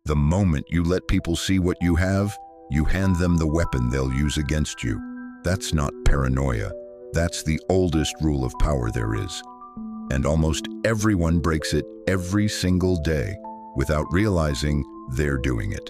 The moment you let people see what you have, you hand them the weapon they'll use against you. That's not paranoia. That's the oldest rule of power there is. And almost everyone breaks it every single day without realizing they're doing it.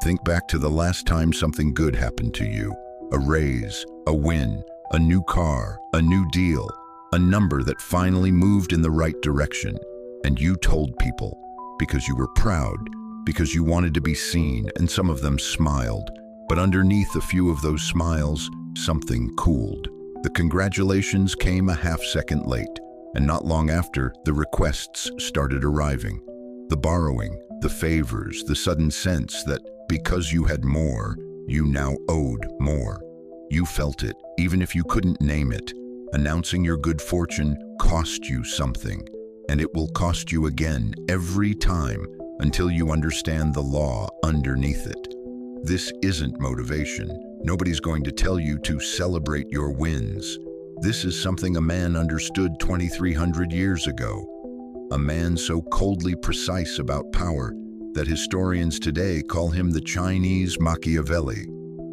Think back to the last time something good happened to you. A raise, a win, a new car, a new deal, a number that finally moved in the right direction. And you told people because you were proud, because you wanted to be seen, and some of them smiled. But underneath a few of those smiles, something cooled. The congratulations came a half-second late, and not long after, the requests started arriving. The borrowing, the favors, the sudden sense that because you had more, you now owed more. You felt it, even if you couldn't name it. Announcing your good fortune cost you something, and it will cost you again every time until you understand the law underneath it. This isn't motivation. Nobody's going to tell you to celebrate your wins. This is something a man understood 2,300 years ago. A man so coldly precise about power that historians today call him the Chinese Machiavelli.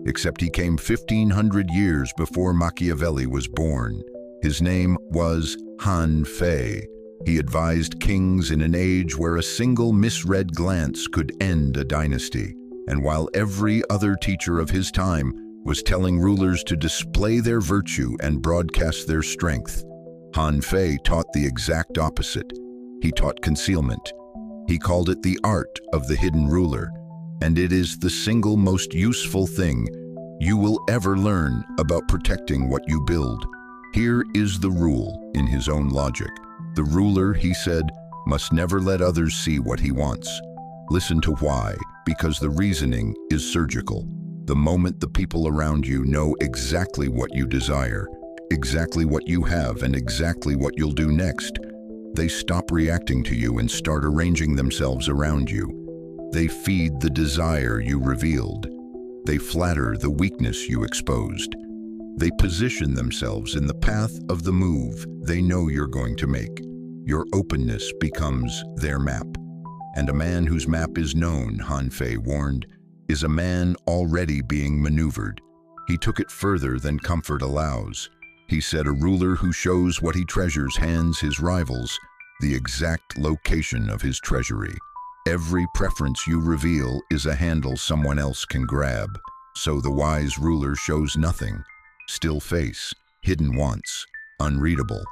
Except he came 1,500 years before Machiavelli was born. His name was Han Fei. He advised kings in an age where a single misread glance could end a dynasty. And while every other teacher of his time was telling rulers to display their virtue and broadcast their strength, Han Fei taught the exact opposite. He taught concealment. He called it the art of the hidden ruler, and it is the single most useful thing you will ever learn about protecting what you build. Here is the rule in his own logic. The ruler, he said, must never let others see what he wants. Listen to why, because the reasoning is surgical. The moment the people around you know exactly what you desire, exactly what you have, and exactly what you'll do next, they stop reacting to you and start arranging themselves around you. They feed the desire you revealed. They flatter the weakness you exposed. They position themselves in the path of the move they know you're going to make. Your openness becomes their map. And a man whose map is known, Han Fei warned, is a man already being maneuvered. He took it further than comfort allows. He said a ruler who shows what he treasures hands his rivals the exact location of his treasury. Every preference you reveal is a handle someone else can grab. So the wise ruler shows nothing. Still face, hidden wants, unreadable.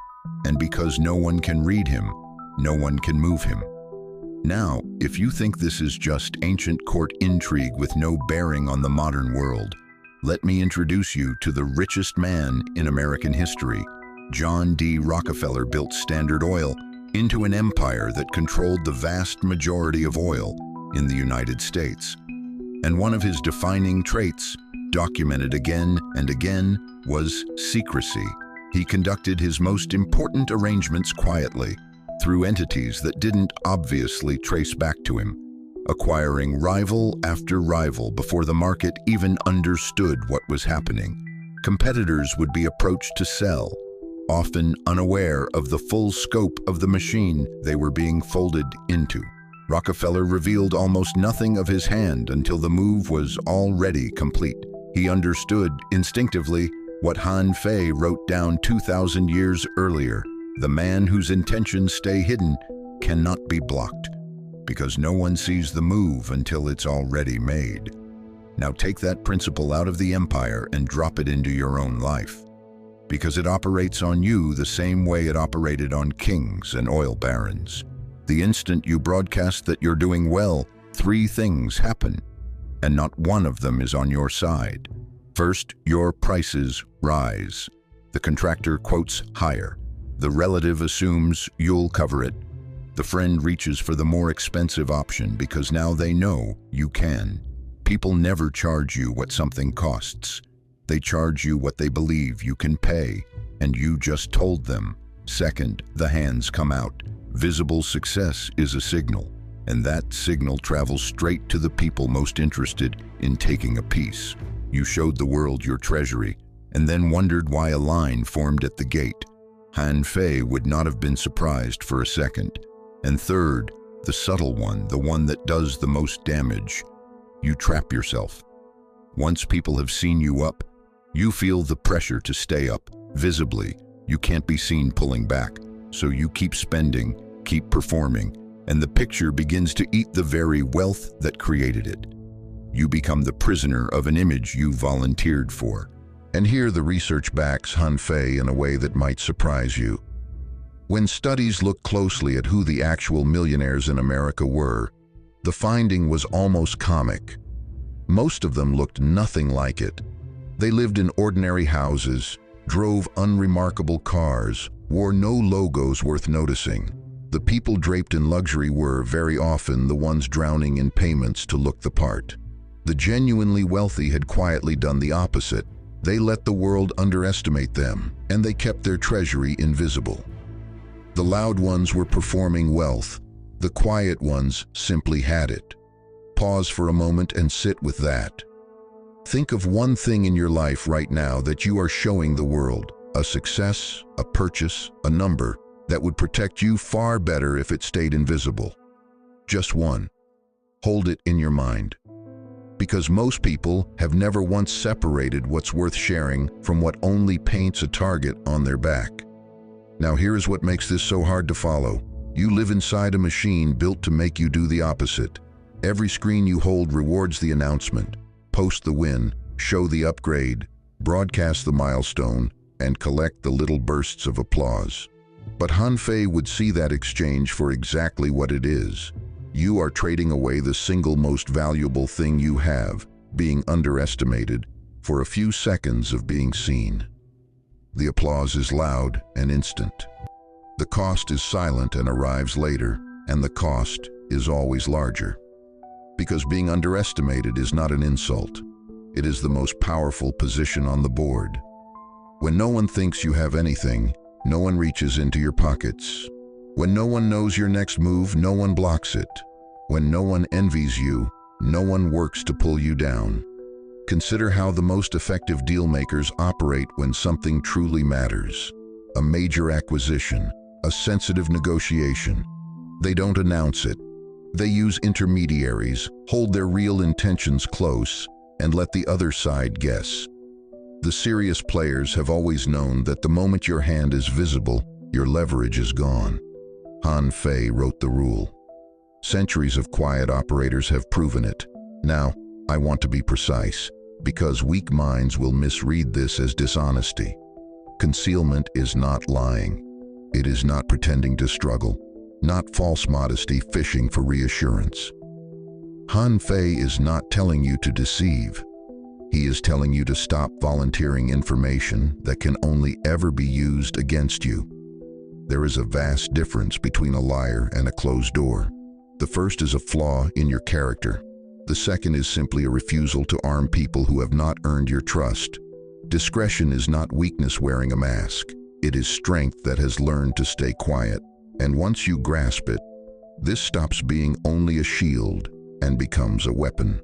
And because no one can read him, no one can move him. Now, if you think this is just ancient court intrigue with no bearing on the modern world, let me introduce you to the richest man in American history. John D. Rockefeller built Standard Oil into an empire that controlled the vast majority of oil in the United States. And one of his defining traits, documented again and again, was secrecy. He conducted his most important arrangements quietly, through entities that didn't obviously trace back to him, acquiring rival after rival before the market even understood what was happening. Competitors would be approached to sell, often unaware of the full scope of the machine they were being folded into. Rockefeller revealed almost nothing of his hand until the move was already complete. He understood instinctively what Han Fei wrote down 2,000 years earlier. The man whose intentions stay hidden cannot be blocked, because no one sees the move until it's already made. Now take that principle out of the empire and drop it into your own life, because it operates on you the same way it operated on kings and oil barons. The instant you broadcast that you're doing well, 3 things happen, and not one of them is on your side. First, your prices rise. The contractor quotes higher. The relative assumes you'll cover it. The friend reaches for the more expensive option because now they know you can. People never charge you what something costs. They charge you what they believe you can pay, and you just told them. Second, the hands come out. Visible success is a signal, and that signal travels straight to the people most interested in taking a piece. You showed the world your treasury, and then wondered why a line formed at the gate. Han Fei would not have been surprised for a second. And third, the subtle one, the one that does the most damage. You trap yourself. Once people have seen you up, you feel the pressure to stay up, visibly. You can't be seen pulling back, so you keep spending, keep performing, and the picture begins to eat the very wealth that created it. You become the prisoner of an image you volunteered for. And here the research backs Han Fei in a way that might surprise you. When studies looked closely at who the actual millionaires in America were, the finding was almost comic. Most of them looked nothing like it. They lived in ordinary houses, drove unremarkable cars, wore no logos worth noticing. The people draped in luxury were, very often, the ones drowning in payments to look the part. The genuinely wealthy had quietly done the opposite. They let the world underestimate them, and they kept their treasury invisible. The loud ones were performing wealth. The quiet ones simply had it. Pause for a moment and sit with that. Think of one thing in your life right now that you are showing the world, a success, a purchase, a number that would protect you far better if it stayed invisible. Just one. Hold it in your mind. Because most people have never once separated what's worth sharing from what only paints a target on their back. Now here is what makes this so hard to follow. You live inside a machine built to make you do the opposite. Every screen you hold rewards the announcement, post the win, show the upgrade, broadcast the milestone, and collect the little bursts of applause. But Han Fei would see that exchange for exactly what it is. You are trading away the single most valuable thing you have, being underestimated, for a few seconds of being seen. The applause is loud and instant. The cost is silent and arrives later, and the cost is always larger. Because being underestimated is not an insult. It is the most powerful position on the board. When no one thinks you have anything, no one reaches into your pockets. When no one knows your next move, no one blocks it. When no one envies you, no one works to pull you down. Consider how the most effective deal makers operate when something truly matters. A major acquisition, a sensitive negotiation. They don't announce it. They use intermediaries, hold their real intentions close, and let the other side guess. The serious players have always known that the moment your hand is visible, your leverage is gone. Han Fei wrote the rule. Centuries of quiet operators have proven it. Now, I want to be precise, because weak minds will misread this as dishonesty. Concealment is not lying. It is not pretending to struggle, not false modesty fishing for reassurance. Han Fei is not telling you to deceive. He is telling you to stop volunteering information that can only ever be used against you. There is a vast difference between a liar and a closed door. The first is a flaw in your character. The second is simply a refusal to arm people who have not earned your trust. Discretion is not weakness wearing a mask. It is strength that has learned to stay quiet. And once you grasp it, this stops being only a shield and becomes a weapon.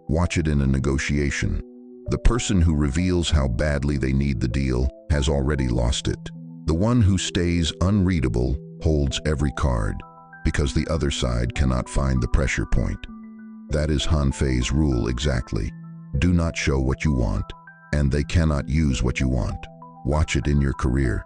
Watch it in a negotiation. The person who reveals how badly they need the deal has already lost it. The one who stays unreadable holds every card, because the other side cannot find the pressure point. That is Han Fei's rule exactly. Do not show what you want, and they cannot use what you want. Watch it in your career.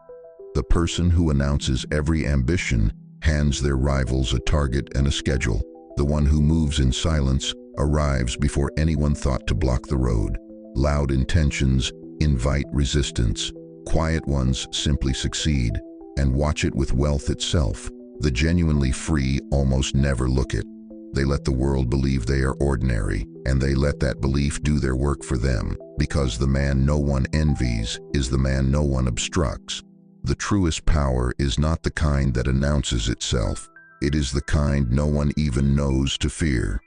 The person who announces every ambition hands their rivals a target and a schedule. The one who moves in silence arrives before anyone thought to block the road. Loud intentions invite resistance. Quiet ones simply succeed. And watch it with wealth itself. The genuinely free almost never look it. They let the world believe they are ordinary, and they let that belief do their work for them, because the man no one envies is the man no one obstructs. The truest power is not the kind that announces itself. It is the kind no one even knows to fear.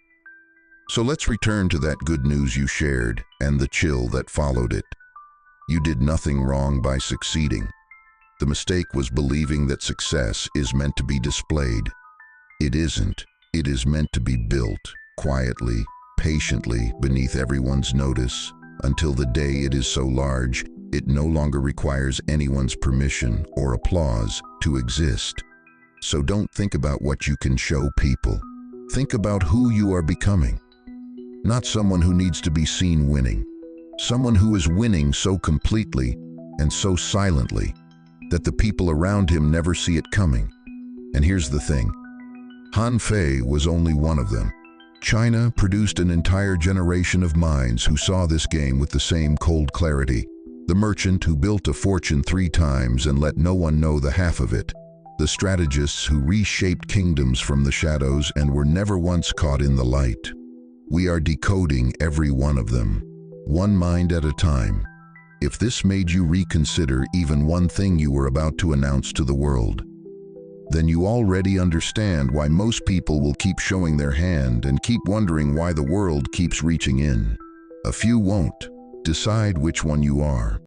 So let's return to that good news you shared and the chill that followed it. You did nothing wrong by succeeding. The mistake was believing that success is meant to be displayed. It isn't. It is meant to be built, quietly, patiently, beneath everyone's notice, until the day it is so large, it no longer requires anyone's permission or applause to exist. So don't think about what you can show people. Think about who you are becoming. Not someone who needs to be seen winning. Someone who is winning so completely and so silently that the people around him never see it coming. And here's the thing. Han Fei was only one of them. China produced an entire generation of minds who saw this game with the same cold clarity. The merchant who built a fortune 3 times and let no one know the half of it. The strategists who reshaped kingdoms from the shadows and were never once caught in the light. We are decoding every one of them, one mind at a time. If this made you reconsider even one thing you were about to announce to the world, then you already understand why most people will keep showing their hand and keep wondering why the world keeps reaching in. A few won't. Decide which one you are.